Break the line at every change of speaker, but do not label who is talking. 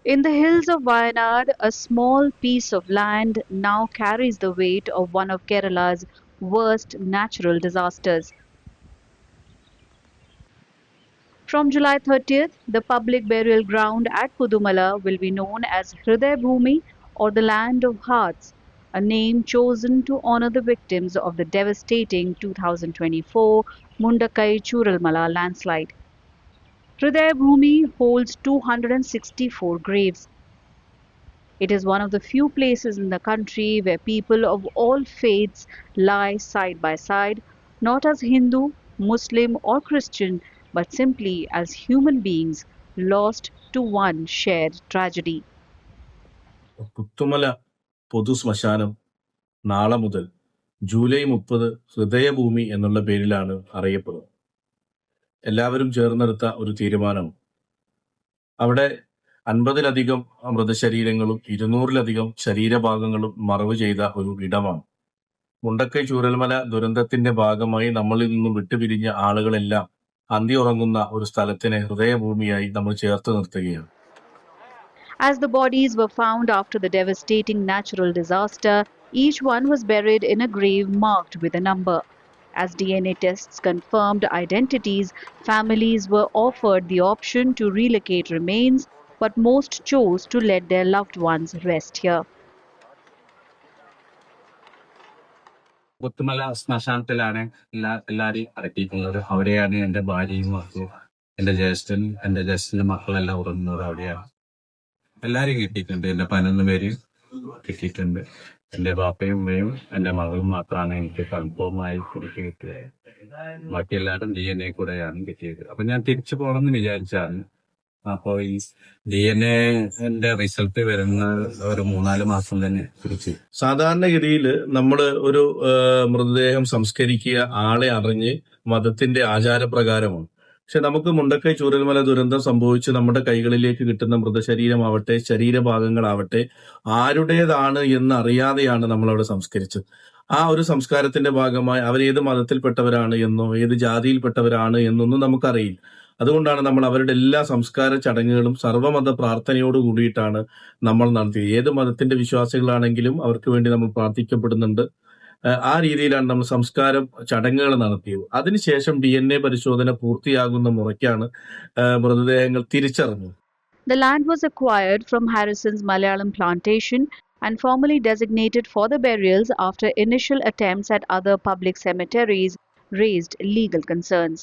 In the hills of Wayanad, a small piece of land now carries the weight of one of Kerala's worst natural disasters. From July 30th, the public burial ground at Pudumala will be known as Hriday Bhumi or the Land of Hearts, a name chosen to honor the victims of the devastating 2024 Mundakai Churalmala landslide. Hriday Bhumi holds 264 graves. It is one of the few places in the country where people of all faiths lie side by side, not as Hindu, Muslim, or Christian, but simply as human beings lost to one shared tragedy.
Puthumala പൊതുശ്മശാനം നാളെ മുതൽ July 30 ഹൃദയഭൂമി എന്നുള്ള പേരിലാണ് അറിയപ്പെടുന്നത്. എല്ലാവരും ചേർന്നെടുത്ത ഒരു തീരുമാനം. അവിടെ 50-ലധികം മൃതശരീരങ്ങളും 200-ലധികം ശരീരഭാഗങ്ങളും മറവ് ചെയ്ത ഒരു ഇടമാണ്. മുണ്ടക്കൈ ചൂരൽമല ദുരന്തത്തിന്റെ ഭാഗമായി നമ്മളിൽ നിന്നും വിട്ടുപിരിഞ്ഞ ആളുകളെല്ലാം അന്തിയുറങ്ങുന്ന ഒരു സ്ഥലത്തിനെ ഹൃദയഭൂമിയായി നമ്മൾ ചേർത്ത് നിർത്തുകയാണ്.
As the bodies were found after the devastating natural disaster, each one was buried in a grave marked with a number. As DNA tests confirmed identities, families were offered the option to relocate remains, but most chose to let their loved ones rest here.
Puthumala ശ്മശാനത്തിലാണ് എല്ലാരെയും അടക്കിയിട്ടുള്ളത്. അവിടെയാണ് എൻ്റെ ഭാര്യയും മക്കളും, എൻ്റെ ജ്യേഷ്ഠൻ്റെ മക്കളെല്ലാം ഉറങ്ങുന്നത് അവിടെയാണ്. എല്ലാരെയും കിട്ടിയിട്ടുണ്ട്. എൻ്റെ 11 പേര് കിട്ടിയിട്ടുണ്ട്. എൻ്റെ ബാപ്പയും ഉമ്മയും എൻ്റെ മകളും മാത്രമാണ് എനിക്ക് കൺഫേമായി കിട്ടിയത്. ബാക്കി എല്ലാവരും DNA കൂടെയാണ് കിട്ടിയത്. അപ്പൊ ഞാൻ തിരിച്ചു പോകണമെന്ന് വിചാരിച്ചാണ്. അപ്പൊ ഈ DNA റിസൾട്ട് വരുന്ന ഒരു 3-4 മാസം തന്നെ തിരിച്ച്.
സാധാരണഗതിയിൽ നമ്മൾ ഒരു മൃതദേഹം സംസ്കരിക്കുക ആളെ അറിഞ്ഞ് മതത്തിന്റെ ആചാരപ്രകാരമാണ്. പക്ഷെ നമുക്ക് മുണ്ടക്കൈ ചൂരൽമല ദുരന്തം സംഭവിച്ച് നമ്മുടെ കൈകളിലേക്ക് കിട്ടുന്ന മൃതശരീരമാവട്ടെ ശരീരഭാഗങ്ങളാവട്ടെ ആരുടേതാണ് എന്ന് അറിയാതെയാണ് നമ്മളവിടെ സംസ്കരിച്ചത്. ആ ഒരു സംസ്കാരത്തിന്റെ ഭാഗമായി അവരേത് മതത്തിൽപ്പെട്ടവരാണ് എന്നോ ഏത് ജാതിയിൽപ്പെട്ടവരാണ് എന്നൊന്നും നമുക്കറിയില്ല. അതുകൊണ്ടാണ് നമ്മൾ അവരുടെ എല്ലാ സംസ്കാര ചടങ്ങുകളും സർവ്വമത പ്രാർത്ഥനയോട് കൂടിയിട്ടാണ് നമ്മൾ നടത്തിയത്. ഏത് മതത്തിന്റെ വിശ്വാസികളാണെങ്കിലും അവർക്ക് വേണ്ടി നമ്മൾ പ്രാർത്ഥിക്കപ്പെടുന്നുണ്ട്. ആ രീതിയിലാണ് നമ്മൾ സംസ്കാരം ചടങ്ങുകൾ നടത്തിയത്. അതിനുശേഷം DNA പരിശോധന പൂർത്തിയാകുന്ന മുറയ്ക്കാണ് മൃതദേഹങ്ങൾ തിരിച്ചറിഞ്ഞത്.
The land was acquired from Harrison's Malayalam plantation and formally designated for the burials after initial attempts at other public cemeteries raised legal concerns.